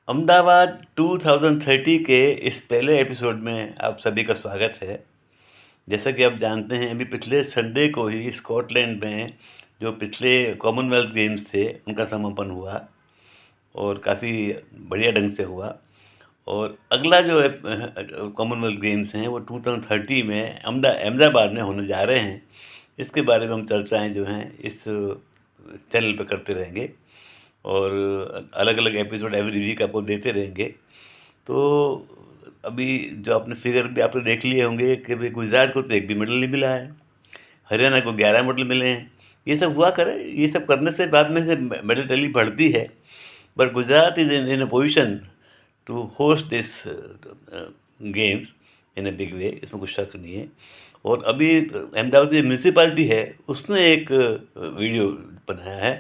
अहमदाबाद 2030 के इस पहले एपिसोड में आप सभी का स्वागत है। जैसा कि आप जानते हैं, अभी पिछले संडे को ही स्कॉटलैंड में जो पिछले कॉमनवेल्थ गेम्स थे, उनका समापन हुआ और काफ़ी बढ़िया ढंग से हुआ। और अगला जो है कॉमनवेल्थ गेम्स हैं, वो 2030 में अहमदाबाद में होने जा रहे हैं। इसके बारे में हम चर्चाएँ जो हैं इस चैनल पे करते रहेंगे और अलग-अलग एपिसोड एवरी वीक आपको देते रहेंगे। तो अभी जो आपने फिगर भी आपने देख लिए होंगे कि भाई गुजरात को तो एक भी मेडल नहीं मिला है, हरियाणा को 11 मेडल मिले हैं। ये सब हुआ करे, ये सब करने से बाद में से मेडल टैली बढ़ती है। But Gujarat is in a position to host this games in a big way, इसमें कुछ शक नहीं है। और अभी अहमदाबाद की म्यूनसिपालिटी है, उसने एक वीडियो बनाया है,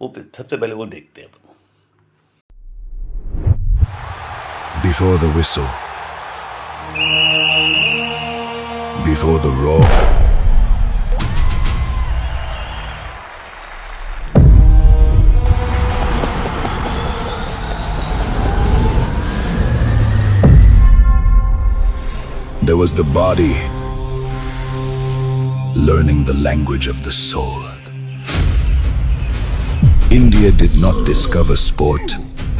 वो सबसे पहले वो देखते हैं अपन। Before the whistle, before the roar, there was the body learning the language of the soul. India did not discover sport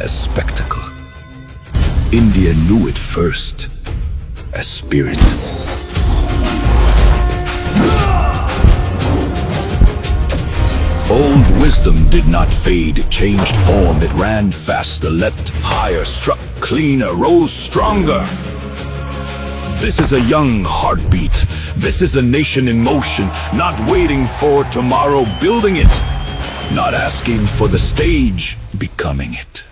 as spectacle. India knew it first as spirit. Old wisdom did not fade, it changed form, it ran faster, leapt higher, struck cleaner, rose stronger. This is a young heartbeat. This is a nation in motion, not waiting for tomorrow, building it, not asking for the stage, becoming it.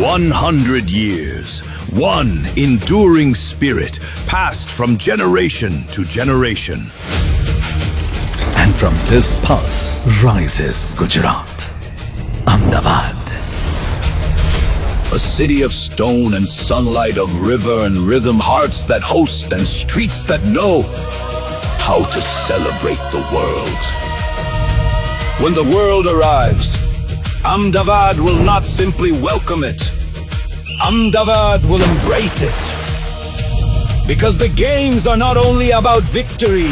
100 years, one enduring spirit, passed from generation to generation. And from this pulse rises Gujarat, Ahmedabad. A city of stone and sunlight, of river and rhythm, hearts that host and streets that know how to celebrate the world. When the world arrives, Ahmedabad will not simply welcome it. Ahmedabad will embrace it. Because the games are not only about victory,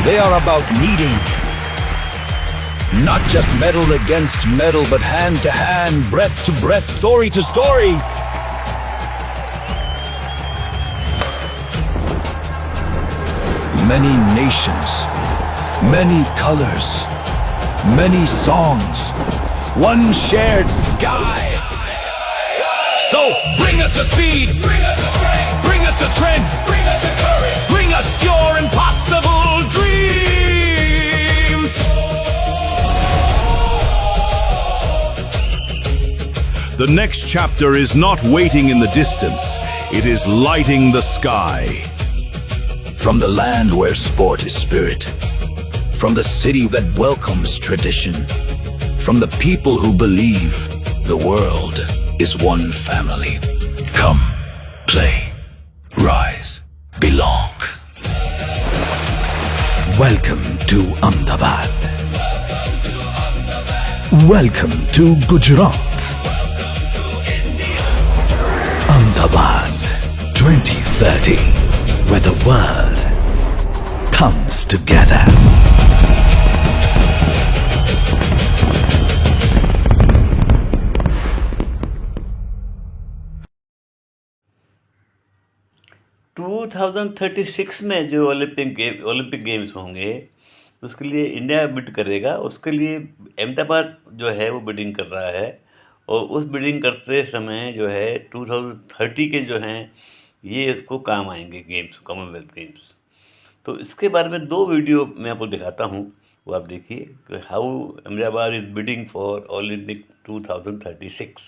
they are about meeting. Not just medal against medal, but hand to hand, breath to breath, story to story. Many nations, many colors, many songs, one shared sky. So bring us a speed, bring us a strength, bring us a strength, bring us a courage, bring us your impossible dreams. The next chapter is not waiting in the distance, it is lighting the sky. From the land where sport is spirit, from the city that welcomes tradition, from the people who believe the world is one family. Come, play, rise, belong. Welcome to Ahmedabad. Welcome to Gujarat. Ahmedabad 2030, where the world comes together. To 2036 में जो Olympic games होंगे, उसके लिए India bid करेगा। उसके लिए अहमदाबाद जो है वो बिडिंग कर रहा है और उस बिडिंग करते समय जो है 2030 के जो हैं ये इसको काम आएंगे गेम्स, कॉमनवेल्थ गेम्स। तो इसके बारे में 2 वीडियो मैं आपको दिखाता हूँ, वो आप देखिए, how Ahmedabad is bidding for Olympic 2036।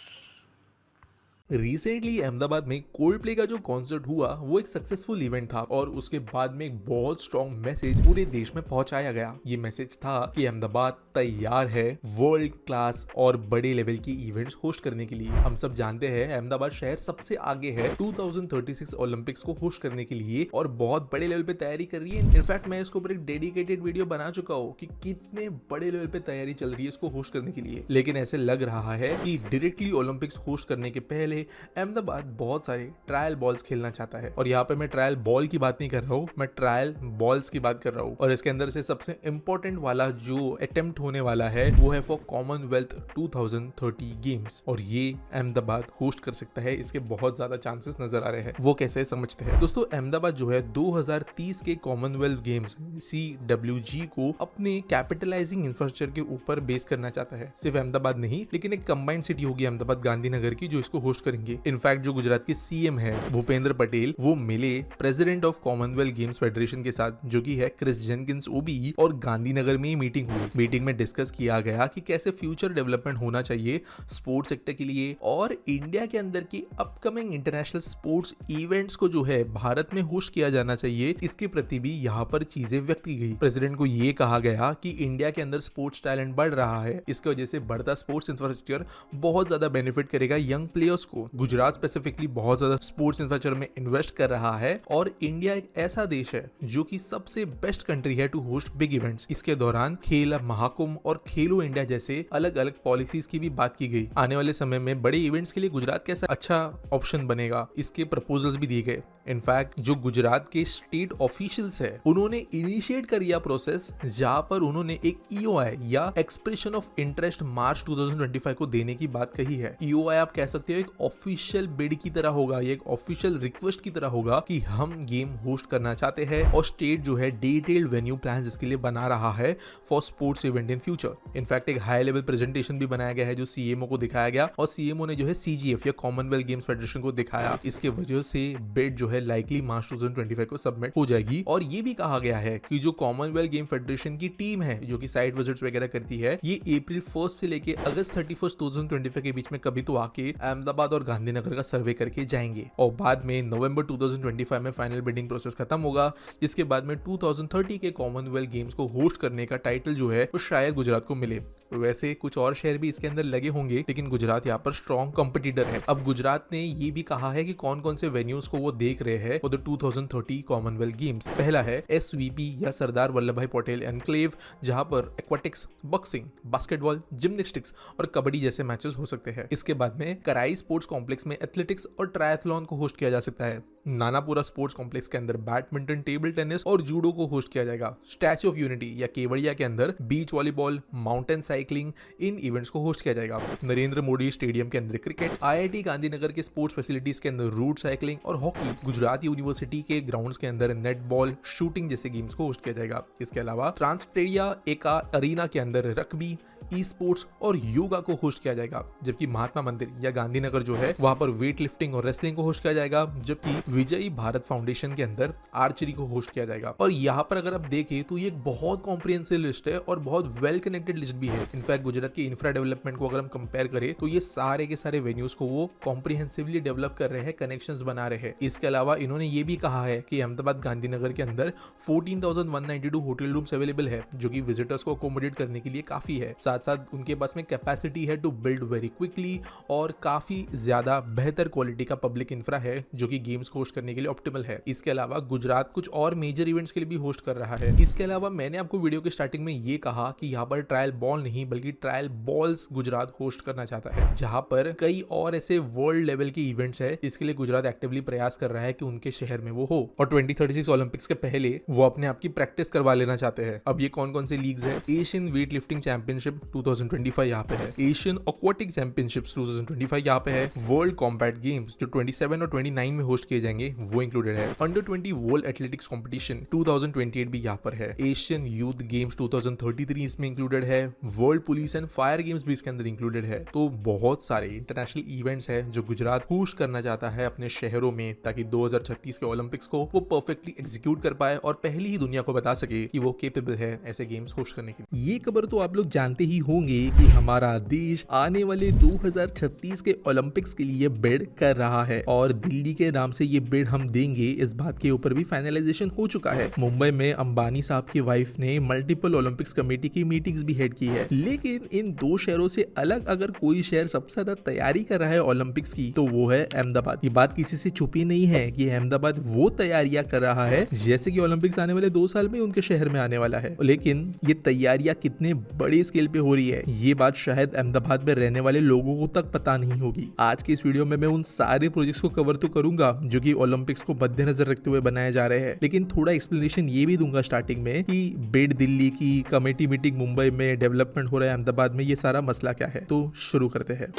Recently Ahmedabad में कोल्डप्ले का जो कॉन्सर्ट हुआ वो एक सक्सेसफुल इवेंट था और उसके बाद में एक बहुत स्ट्रॉन्ग मैसेज पूरे देश में पहुंचाया गया। ये मैसेज था कि अहमदाबाद तैयार है वर्ल्ड क्लास और बड़े लेवल की इवेंट्स होस्ट करने के लिए। हम सब जानते हैं अहमदाबाद शहर सबसे आगे है 2036 ओलंपिक्स को होस्ट करने के लिए और बहुत बड़े लेवल पे तैयारी कर रही है। इनफैक्ट मैं इसके ऊपर एक डेडिकेटेड वीडियो बना चुका हूँ कि कितने बड़े लेवल पे तैयारी चल रही है इसको होस्ट करने के लिए। लेकिन ऐसे लग रहा है कि डायरेक्टली ओलंपिक्स होस्ट करने के पहले अहमदाबाद बहुत सारे ट्रायल बॉल्स खेलना चाहता है। और यहाँ पे मैं ट्रायल बॉल की बात नहीं कर रहा हूँ, मैं ट्रायल बॉल्स की बात कर रहा हूँ। और इसके अंदर से सबसे इंपॉर्टेंट वाला जो अटेम्प्ट होने वाला है वो है फॉर कॉमनवेल्थ 2030 गेम्स और ये अहमदाबाद होस्ट कर सकता है। इसके बहुत ज्यादा चांसेस नजर आ रहे हैं। वो कैसे समझते हैं दोस्तों, अहमदाबाद जो है 2030 के कॉमनवेल्थ गेम्स CWG को अपने कैपिटलाइजिंग इंफ्रास्ट्रक्चर के ऊपर बेस करना चाहता है। सिर्फ अहमदाबाद नहीं लेकिन एक कंबाइंड सिटी होगी अहमदाबाद गांधीनगर की जो इसको होस्ट करेंगे। इनफैक्ट जो गुजरात के CM है भूपेंद्र पटेल वो मिले president of Commonwealth games federation के साथ जो कि है क्रिस जेनकिंस OBE और गांधीनगर में ही मीटिंग हुई। मीटिंग में डिस्कस किया गया कि कैसे फ्यूचर डेवलपमेंट होना चाहिए स्पोर्ट्स सेक्टर के लिए और इंडिया के अंदर की अपकमिंग इंटरनेशनल स्पोर्ट्स इवेंट्स को जो है भारत में होस्ट किया जाना चाहिए, इसके प्रति भी यहाँ पर चीजें व्यक्त की गई। प्रेसिडेंट को ये कहा गया कि इंडिया के अंदर स्पोर्ट्स टैलेंट बढ़ रहा है, इसकी वजह से बढ़ता स्पोर्ट्स इंफ्रास्ट्रक्चर बहुत ज्यादा बेनिफिट करेगा यंग प्लेयर्स को। गुजरात स्पेसिफिकली बहुत ज्यादा स्पोर्ट्स इंफ्रास्ट्रक्चर में इन्वेस्ट कर रहा है और इंडिया एक ऐसा देश है जो कि सबसे बेस्ट कंट्री है टू होस्ट बिग इवेंट्स। इसके दौरान खेल महाकुंभ और खेलो इंडिया जैसे अलग अलग पॉलिसीज की भी बात की गई। आने वाले समय में बड़े इवेंट्स के लिए गुजरात कैसा अच्छा ऑप्शन बनेगा इसके प्रपोजल्स भी दिए गए। इनफैक्ट जो गुजरात के स्टेट ऑफिशियल्स है उन्होंने इनिशिएट कर दिया प्रोसेस जहां पर उन्होंने एक EOI या एक्सप्रेशन ऑफ इंटरेस्ट मार्च 2025 को देने की बात कही है। EOI आप कह सकते हो एक ऑफिशियल बिड की तरह होगा, ये एक ऑफिशियल रिक्वेस्ट की तरह होगा कि हम गेम होस्ट करना चाहते हैं और स्टेट जो है डिटेल्ड वेन्यू प्लान इसके लिए बना रहा है for sports event in future. In fact एक हाई लेवल प्रेजेंटेशन भी बनाया गया है जो CMO को दिखाया गया और CMO ने जो है CGF या कॉमनवेल्थ गेम्स फेडरेशन को दिखाया। इसके वजह से बिड जो है लाइकली मार्च 2025 को सबमिट हो जाएगी। और ये भी कहा गया है कि जो कॉमनवेल्थ गेम फेडरेशन की टीम है जो कि साइट विजिट्स वगैरह करती है, ये अप्रैल 1 से लेके अगस्त 31 2025 के बीच में कभी तो आके अहमदाबाद और गांधीनगर का सर्वे करके जाएंगे और बाद में नवंबर 2025 में फाइनल बिडिंग प्रोसेस खत्म होगा, जिसके बाद में 2030 के कॉमनवेल्थ गेम्स को होस्ट करने का टाइटल जो है वो शायद गुजरात को मिले। वैसे कुछ और शहर भी इसके अंदर लगे होंगे लेकिन गुजरात यहाँ पर स्ट्रॉन्ग कंपटीटर है। अब गुजरात ने ये भी कहा है कि कौन कौन से वेन्यूज को वो देख रहे हैं फॉर द 2030 कॉमनवेल्थ गेम्स। पहला है SVP या सरदार वल्लभ भाई पटेल एनक्लेव जहां पर एक्वाटिक्स, बॉक्सिंग, बास्केटबॉल, जिम्नास्टिक्स और कबड्डी जैसे मैचेस हो सकते हैं। इसके बाद में कराई स्पोर्ट्स कॉम्प्लेक्स में एथलेटिक्स और ट्रायथलॉन को होस्ट किया जा सकता है। नानापुरा स्पोर्ट्स कॉम्प्लेक्स के अंदर बैडमिंटन, टेबल टेनिस और जूडो को होस्ट किया जाएगा। स्टैच्यू ऑफ यूनिटी या केवड़िया के अंदर बीच वॉलीबॉल, माउंटेन साइकिलिंग इन इवेंट्स को होस्ट किया जाएगा। नरेंद्र मोदी स्टेडियम के अंदर क्रिकेट, IIT गांधीनगर के स्पोर्ट्स फैसिलिटीज के अंदर रूट साइकिलिंग और हॉकी, गुजरात यूनिवर्सिटी के ग्राउंड्स के अंदर नेटबॉल, शूटिंग जैसे गेम्स को होस्ट किया जाएगा। इसके अलावा ट्रांसटेरिया एका अरीना के अंदर रग्बी, ई स्पोर्ट्स और योगा को होस्ट किया जाएगा। जबकि महात्मा मंदिर या गांधीनगर जो है वहां पर वेट लिफ्टिंग और रेसलिंग को होस्ट किया जाएगा। जबकि विजयी भारत फाउंडेशन के अंदर आर्चरी को होस्ट किया जाएगा। और यहाँ पर अगर आप देखें तो ये एक बहुत कॉम्प्रिहेंसिव लिस्ट है और बहुत वेल कनेक्टेड लिस्ट भी है। इनफैक्ट गुजरात के इंफ्रा डेवलपमेंट को अगर हम कंपेयर करें तो ये सारे के सारे वेन्यूज को वो कॉम्प्रिहेंसिवली डेवलप कर रहे हैं, कनेक्शंस बना रहे हैं। इसके अलावा इन्होंने ये भी कहा है कि अहमदाबाद गांधीनगर के अंदर 14,192 होटल रूम्स अवेलेबल है जो कि विजिटर्स को अकोमोडेट करने के लिए काफी है। साथ साथ उनके पास में कैपेसिटी है टू बिल्ड वेरी क्विकली और काफी ज्यादा बेहतर क्वालिटी का पब्लिक इंफ्रा है जो कि गेम्स को होस्ट करने के लिए ऑप्टिमल है। इसके अलावा गुजरात कुछ और मेजर इवेंट्स के लिए भी होस्ट कर रहा है। इसके अलावा मैंने आपको वीडियो के स्टार्टिंग में ये कहा कि यहाँ पर ट्रायल बॉल नहीं बल्कि ट्रायल बॉल्स गुजरात होस्ट करना चाहता है, जहां पर कई और ऐसे वर्ल्ड लेवल के इवेंट्स है। इसके लिए गुजरात एक्टिवली प्रयास कर रहा है कि उनके शहर में वो हो और 2036 ओलंपिक्स के पहले वो अपने आप की प्रैक्टिस करवा लेना चाहते हैं। अब ये कौन कौन से लीग्स है? एशियन वेट लिफ्टिंग चैंपियनशिप 2025 यहाँ पे है, एशियन एक्वाटिक चैंपियनशिप्स 2025 यहाँ पे है, वर्ल्ड कॉम्बैट गेम्स जो 27 और 29 में होस्ट किए जाएंगे वो इंक्लूडेड है, अंडर 20 वर्ल्ड एथलेटिक्स कॉम्पिटिशन 2028 भी यहाँ पर है, एशियन यूथ गेम्स 2033 इसमें इंक्लूडेड है, world police and fire games भी इसके अंदर इंक्लूडेड है। तो बहुत सारे इंटरनेशनल इवेंट्स है जो गुजरात होस्ट करना चाहता है अपने शहरों में ताकि 2036 के ओलंपिक्स को वो परफेक्टली एग्जीक्यूट कर पाए और पहली ही दुनिया को बता सके कि वो केपेबल है ऐसे गेम्स होस्ट करने के लिए। ये खबर तो आप लोग जानते यही होंगे कि हमारा देश आने वाले 2036 के ओलंपिक्स के लिए बिड कर रहा है और दिल्ली के नाम से ये बिड हम देंगे, इस बात के ऊपर भी फाइनलाइजेशन हो चुका है। मुंबई में अंबानी साहब की वाइफ ने मल्टीपल ओलंपिक्स कमेटी की मीटिंग्स भी हेड की है। लेकिन इन दो शहरों से अलग अगर कोई शहर सबसे ज्यादा तैयारी कर रहा है ओलंपिक्स की तो वो है अहमदाबाद। ये बात किसी से छुपी नहीं है कि अहमदाबाद वो तैयारियां कर रहा है जैसे कि ओलंपिक्स आने वाले 2 साल में उनके शहर में आने वाला है। लेकिन ये तैयारियां कितने बड़े स्केल पे हो रही है ये बात शायद अहमदाबाद में रहने वाले लोगों को तक पता नहीं होगी। आज के इस वीडियो में मैं उन सारे प्रोजेक्ट्स को कवर तो करूंगा जो कि ओलंपिक्स को मद्देनजर रखते हुए बनाए जा रहे हैं, लेकिन थोड़ा एक्सप्लेनेशन ये भी दूंगा स्टार्टिंग में कि बिड दिल्ली की, कमेटी मीटिंग मुंबई में, डेवलपमेंट हो रहा है अहमदाबाद में, ये सारा मसला क्या है। तो शुरू करते हैं।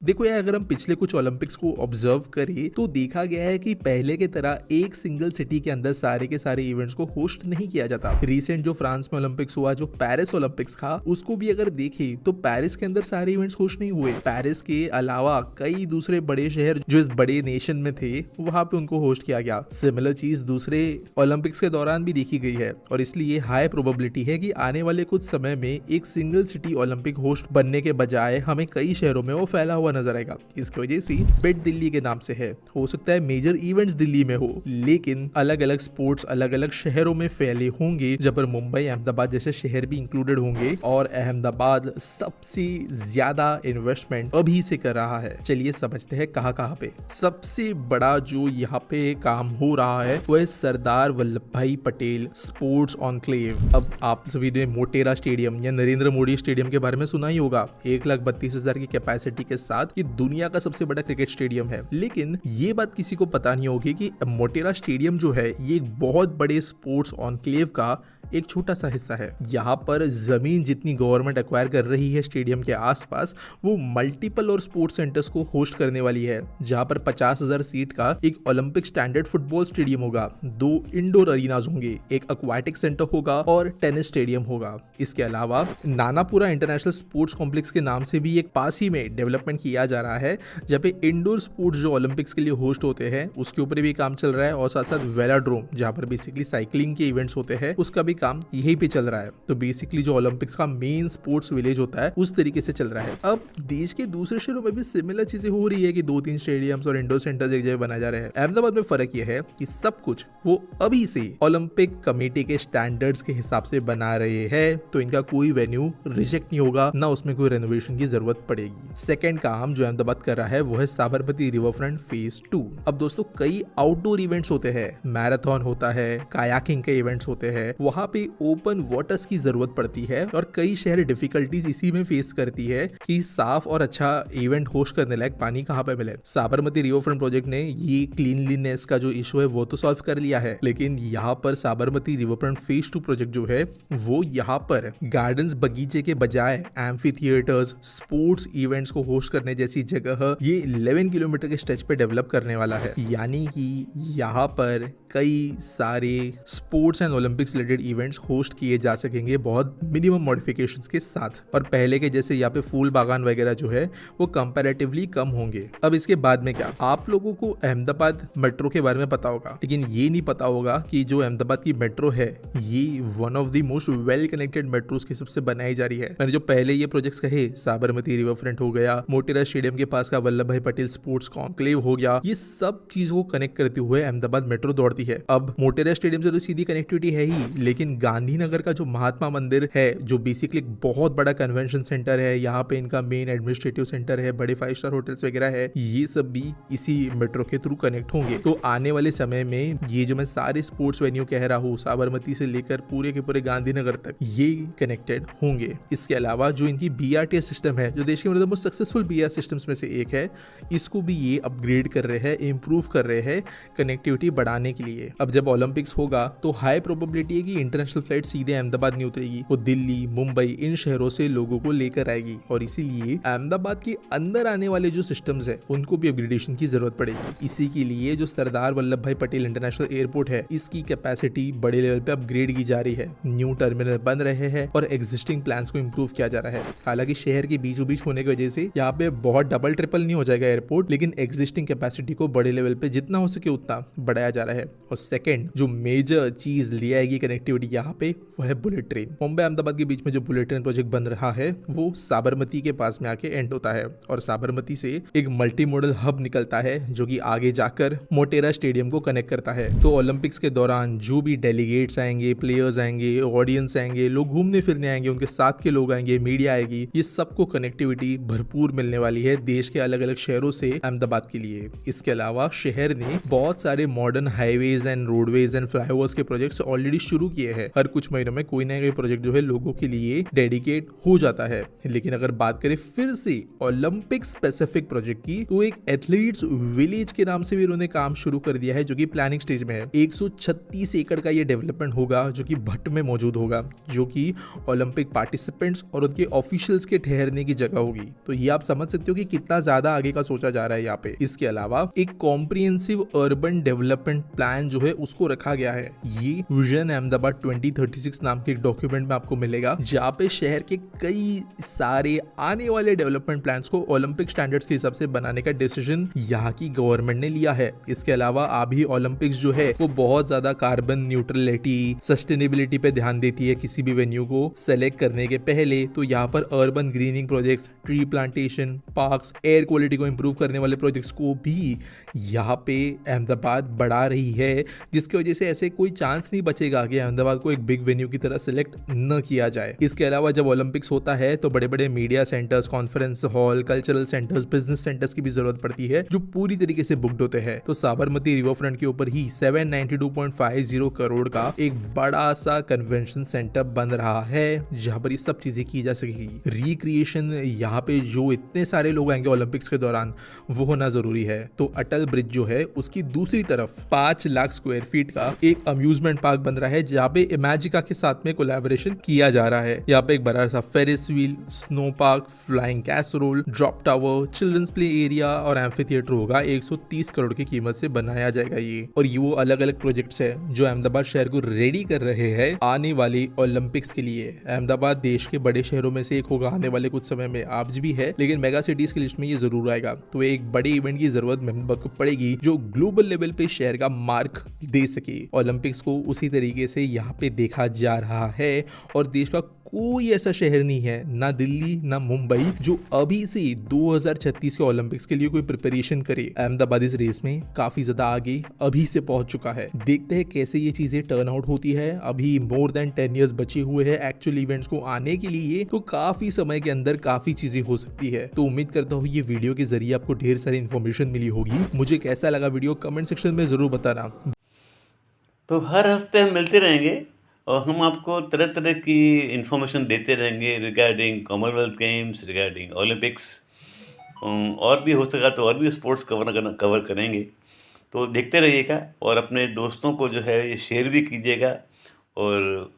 देखो यार, अगर हम पिछले कुछ ओलंपिक्स को ऑब्जर्व करें तो देखा गया है कि पहले की तरह एक सिंगल सिटी के अंदर सारे के सारे इवेंट्स को होस्ट नहीं किया जाता। रिसेंट जो फ्रांस में ओलंपिक्स हुआ, जो पेरिस ओलंपिक्स था, उसको भी अगर देखें तो पेरिस के अंदर सारे इवेंट्स होस्ट नहीं हुए। पेरिस के अलावा कई दूसरे बड़े शहर जो इस बड़े नेशन में थे वहां पे उनको होस्ट किया गया। सिमिलर चीज दूसरे ओलंपिक्स के दौरान भी देखी गई है और इसलिए हाई प्रोबेबिलिटी है कि आने वाले कुछ समय में एक सिंगल सिटी ओलंपिक होस्ट बनने के बजाय हमें कई शहरों में वो फैला हुआ नजर आएगा। इसकी वजह से बिड दिल्ली के नाम से है। हो सकता है मेजर इवेंट्स दिल्ली में हो, लेकिन अलग अलग स्पोर्ट्स अलग अलग शहरों में फैले होंगे, जब पर मुंबई, अहमदाबाद जैसे शहर भी इंक्लूडेड होंगे। और अहमदाबाद सबसे ज्यादा इन्वेस्टमेंट अभी से कर रहा है। चलिए समझते हैं कहाँ पे। सबसे बड़ा जो यहाँ पे काम हो रहा है वो है सरदार वल्लभ भाई पटेल स्पोर्ट्स ऑनक्लेव। अब आप सभी ने मोटेरा स्टेडियम या नरेंद्र मोदी स्टेडियम के बारे में सुना ही होगा। 1,32,000 की कैपेसिटी के साथ ये दुनिया का सबसे बड़ा क्रिकेट स्टेडियम है। लेकिन ये बात किसी को पता नहीं होगी कि मोटेरा स्टेडियम जो है ये एक बहुत बड़े स्पोर्ट्स ऑनक्लेव का एक छोटा सा हिस्सा है। यहाँ पर जमीन जितनी गवर्नमेंट एक्वायर कर रही है स्टेडियम के आसपास, वो मल्टीपल और स्पोर्ट्स सेंटर्स को होस्ट करने वाली है। जहाँ पर 50,000 सीट का एक ओलंपिक स्टैंडर्ड फुटबॉल स्टेडियम होगा, 2 इंडोर अरीनाज होंगे, एक एक्वाटिक सेंटर होगा और टेनिस स्टेडियम होगा। इसके अलावा नानापुरा इंटरनेशनल स्पोर्ट्स कॉम्प्लेक्स के नाम से भी एक पास ही में डेवलपमेंट किया जा रहा है, जहाँ पे इंडोर स्पोर्ट्स जो ओलंपिक्स के लिए होस्ट होते हैं उसके ऊपर भी काम चल रहा है। और साथ साथ वेलोड्रोम, जहाँ पर बेसिकली साइकिलिंग के इवेंट्स होते हैं, उसका भी काम यही पे चल रहा है। तो बेसिकली जो ओलंपिक्स का मेन स्पोर्ट्स विलेज होता है उस तरीके से चल रहा है। अब देश के दूसरे शहरों में भी सिमिलर चीजें हो रही है कि 2-3 स्टेडियम्स और इंडोर सेंटर्स एक जगह बनाए जा रहे हैं। अहमदाबाद में फर्क यह है कि सब कुछ वो अभी से ओलंपिक कमेटी के स्टैंडर्ड्स के हिसाब से बना रहे हैं, तो इनका कोई वेन्यू रिजेक्ट नहीं होगा, ना उसमें कोई रेनोवेशन की जरूरत पड़ेगी। सेकेंड काम जो अहमदाबाद कर रहा है वो है साबरमती रिवरफ्रंट फेज 2। अब दोस्तों कई आउटडोर इवेंट्स होते हैं, मैराथन होता है, कायाकिंग के इवेंट्स होते हैं, वहां पे ओपन वाटर्स की जरूरत पड़ती है और कई शहर डिफिकल्टीज इसी में फेस करती है कि साफ और अच्छा इवेंट होस्ट करने लायक पानी कहाँ पे मिले। साबरमती रिवरफ्रंट प्रोजेक्ट ने ये क्लीनलीनेस का जो इशू है वो तो सॉल्व कर लिया है, लेकिन यहाँ पर साबरमती रिवरफ्रंट फेज 2 प्रोजेक्ट जो है वो यहाँ पर गार्डन्स, बगीचे के बजाय एम्फी थिएटर्स, स्पोर्ट्स इवेंट्स को होस्ट करने जैसी जगह ये 11 किलोमीटर के स्ट्रेच पे डेवलप करने वाला है। यानी कि यहाँ पर कई सारे sports and Olympics related events host किए जा सकेंगे बहुत मिनिमम मॉडिफिकेशंस के साथ। और पहले के जैसे यहाँ पे फूल बागान वगैरह जो है वो कंपैरेटिवली कम होंगे। अब इसके बाद में क्या, आप लोगों को अहमदाबाद मेट्रो के बारे में पता होगा, लेकिन ये नहीं पता होगा कि जो अहमदाबाद की मेट्रो है ये one of the most well connected metros के सबसे बनाई जा रही है। मैंने जो पहले ये प्रोजेक्ट्स कहे, साबरमती रिवरफ्रंट हो गया, मोटेरा स्टेडियम के पास का वल्लभ भाई पटेल स्पोर्ट्स कॉन्क्लेव हो गया, ये सब चीजों को कनेक्ट करते हुए अहमदाबाद मेट्रो दौड़ती है। अब मोटेरा स्टेडियम से तो सीधी कनेक्टिविटी है ही, लेकिन गांधीनगर का जो महात्मा मंदिर है जो बेसिकली एक बहुत बड़ा कन्वेंशन सेंटर है, यहाँ पे इनका मेन एडमिनिस्ट्रेटिव सेंटर है, बड़े 5 स्टार होटल्स वगैरह है, ये सब भी इसी मेट्रो के थ्रू कनेक्ट होंगे। तो आने वाले समय में ये जो मैं सारे स्पोर्ट्स वेन्यू कह रहा हूँ, साबरमती से लेकर पूरे के पूरे गांधीनगर तक, ये कनेक्टेड होंगे। इसके अलावा जो इनकी BRTS सिस्टम है, जो देश के मतलब मोस्ट सक्सेसफुल BRTS सिस्टम्स में से एक है, इसको भी ये अपग्रेड कर रहे हैं, इंप्रूव कर रहे हैं कनेक्टिविटी बढ़ाने के लिए। अब जब ओलंपिक्स होगा तो हाई प्रोबेबिलिटी है कि इंटरनेशनल फ्लाइट सीधे अहमदाबाद नहीं उतरेगी, वो दिल्ली, मुंबई इन शहरों से लोगों को लेकर आएगी और इसीलिए अहमदाबाद के अंदर आने वाले जो सिस्टम्स है उनको भी अपग्रेडेशन की जरूरत पड़ेगी। इसी के लिए जो सरदार वल्लभ भाई पटेल इंटरनेशनल एयरपोर्ट है इसकी कैपेसिटी बड़े लेवल पे अपग्रेड की जा रही है। न्यू टर्मिनल बन रहे हैं और एग्जिस्टिंग प्लान्स को इंप्रूव किया जा रहा है। हालांकि शहर के बीचों बीच होने की वजह से यहाँ पे बहुत डबल ट्रिपल नहीं हो जाएगा एयरपोर्ट, लेकिन एग्जिस्टिंग कैपेसिटी को बड़े लेवल पे जितना हो सके उतना बढ़ाया जा रहा है। और सेकंड जो मेजर चीज ले आएगी कनेक्टिविटी यहाँ पे वो है बुलेट ट्रेन। मुंबई अहमदाबाद के बीच में जो बुलेट ट्रेन प्रोजेक्ट बन रहा है वो साबरमती के पास में आके एंड होता है और साबरमती से एक मल्टी मॉडल हब निकलता है जो कि आगे जाकर मोटेरा स्टेडियम को कनेक्ट करता है। तो ओलंपिक्स के दौरान जो भी डेलीगेट्स आएंगे, प्लेयर्स आएंगे, ऑडियंस आएंगे, लोग घूमने फिरने आएंगे, उनके साथ के लोग आएंगे, मीडिया आएगी, ये सबको कनेक्टिविटी भरपूर मिलने वाली है देश के अलग अलग शहरों से अहमदाबाद के लिए। इसके अलावा शहर ने बहुत सारे modern highways and roadways and flyovers के प्रोजेक्ट्स ऑलरेडी शुरू किए हैं। हर कुछ महीनों में कोई ना कोई प्रोजेक्ट जो है लोगों के लिए डेडिकेट हो जाता है। लेकिन अगर बात करें फिर से ओलंपिक स्पेसिफिक प्रोजेक्ट की तो एक एथलीट्स विलेज के नाम से भी उन्होंने काम शुरू कर दिया है जो कि प्लानिंग स्टेज में है। 136 एकड़ का ये डेवलपमेंट होगा जो कि भट्ट में मौजूद होगा, जो कि ओलंपिक पार्टिसिपेंट्स और उनके ऑफिशियल्स के ठहरने की जगह होगी। तो ये आप समझ सकते हो कि कितना ज्यादा आगे का सोचा जा रहा है यहाँ पे। इसके अलावा एक कॉम्प्रिहेंसिव अर्बन डेवलपमेंट प्लान जो है उसको रखा गया है। ये विजन अहमदाबाद 2036 नाम के एक डॉक्यूमेंट में आपको मिलेगा जहाँ पे शहर के कई सारे आने वाले डेवलपमेंट प्लान्स को ओलंपिक स्टैंडर्ड्स के हिसाब से बनाने का डिसीजन यहाँ की गवर्नमेंट ने लिया है। इसके अलावा अभी ओलंपिक्स जो है वो बहुत ज्यादा कार्बन न्यूट्रलिटी, सस्टेनेबिलिटी पे ध्यान देती है किसी भी वेन्यू को सेलेक्ट करने के पहले। तो यहाँ पर urban grinning projects, tree plantation, parks, air quality को इंप्रूव करने वाले प्रोजेक्ट्स को भी यहाँ पे अहमदाबाद बढ़ा रही है, जिसकी वजह से ऐसे कोई चांस नहीं बचेगा कि अहमदाबाद को एक बिग वेन्यू की तरह सिलेक्ट न किया जाए। इसके अलावा जब ओलंपिक्स होता है तो बड़े बड़े media centres, conference hall, cultural centres, business centres की भी जरूरत पड़ती है जो पूरी तरीके से बुक्ड होते हैं। तो साबरमती रिवर फ्रंट के ऊपर ही 792.50 करोड़ का एक बड़ा सा कन्वेंशन सेंटर बन रहा है जहां पर ये सब चीजें की जा सकेगी। रिक्रिएशन यहाँ पे जो इतने सारे लोग आएंगे ओलंपिक्स के दौरान वो होना जरूरी है। तो अटल ब्रिज जो है उसकी दूसरी तरफ 5 लाख स्क्वायर फीट का एक अम्यूजमेंट पार्क बन रहा है जहाँ पे इमेजिका के साथ में कोलैबोरेशन किया जा रहा है। यहाँ पे एक बड़ा सा ferris wheel, snow park, flying casserole, drop tower, children's play area और एम्फी थिएटर होगा। 130 करोड़ की कीमत से बनाया जाएगा ये। और ये वो अलग अलग प्रोजेक्ट्स है जो अहमदाबाद शहर को रेडी कर रहे हैं आने वाली ओलंपिक्स के लिए। अहमदाबाद देश के बड़े शहरों में से एक होगा आने वाले कुछ समय में, आज भी है, लेकिन मेगा सिटीज की लिस्ट में ये जरूर आएगा। तो एक बड़े इवेंट की जरूरत अहमदाबाद को पड़ेगी जो ग्लोबल लेवल पे शहर का मार्क दे सके। ओलंपिक्स को उसी तरीके से यहाँ पे देखा जा रहा है और देश का कोई ऐसा शहर नहीं है, ना दिल्ली ना मुंबई, जो अभी से 2036 के ओलंपिक्स के लिए कोई प्रिपरेशन करे। अहमदाबाद इस रेस में काफी ज्यादा आगे अभी से पहुंच चुका है। देखते हैं कैसे ये चीजें टर्न आउट होती है। अभी मोर देन 10 इयर्स बचे हुए हैं एक्चुअल इवेंट्स को आने के लिए, तो काफी समय के अंदर काफी चीजें हो सकती है। तो उम्मीद करता हूँ ये वीडियो के जरिए आपको ढेर सारी इन्फॉर्मेशन मिली होगी। मुझे कैसा लगा वीडियो कमेंट सेक्शन में जरूर बताना। तो हर हफ्ते हम मिलते रहेंगे और हम आपको तरह तरह की इन्फॉर्मेशन देते रहेंगे regarding Commonwealth games, regarding Olympics, और भी हो सका तो और भी स्पोर्ट्स कवर करेंगे। तो देखते रहिएगा और अपने दोस्तों को जो है ये शेयर भी कीजिएगा और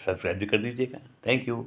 सब्सक्राइब भी कर दीजिएगा। Thank you.